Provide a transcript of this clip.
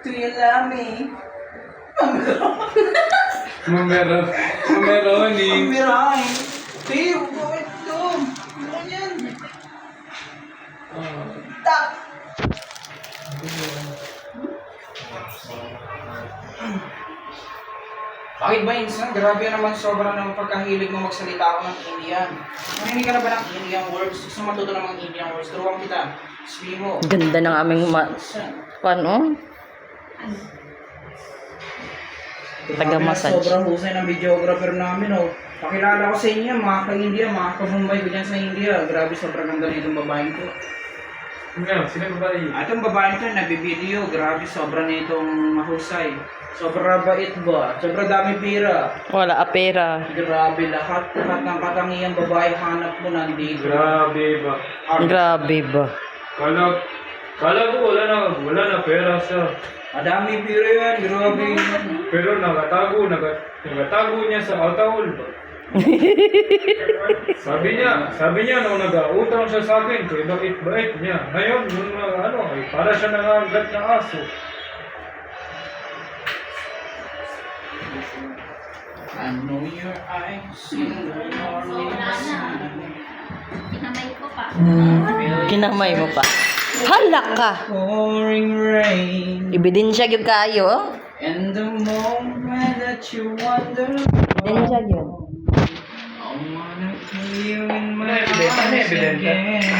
Do you love me? Mameroni. Miray. Hey, huwag ko ito. Ano yan? Tak! Bakit ba insan? Grabe naman sobra ng pagkahilig mo magsalita ako ng Indian. Marinig ka na ba ng Indian words? Gusto mo matuto ng mga Indian words? Turuan kita. Sabihin mo. Ganda ng aming paano? Taga-massage. Sobrang husay ng videographer namin, oh. Pakilala ko sa inyo, mga ka-India, mga ka-Mumbai ko dyan sa India. Grabe, sobrang ganda nitong babaeng ko. Sino ba babae? Itong babaeng to, nabibideo. Grabe, sobrang nitong mahusay. Sobrang bait ba? Sobrang dami pira. Wala apera. Grabe, lahat ng katangiang babae hanap mo nandito. Grabe ba? Grabe ba? Kala ko wala na pera siya. Madami pira yan, grabe. Pero nagatago niya sa alcohol ba? sabi niya nung nag-utang siya sa akin, kaya bait niya. Ngayon, yung para siya nangagat na aso. I know your eyes, you know Kinamay ko pa. Kinamay mo pa. Hala ka! pouring rain. Ebidensya gyud kayo. And the moment that you wonder, Ebidensya gyud. I wanna feel you in my Ano arms ebidensya? again.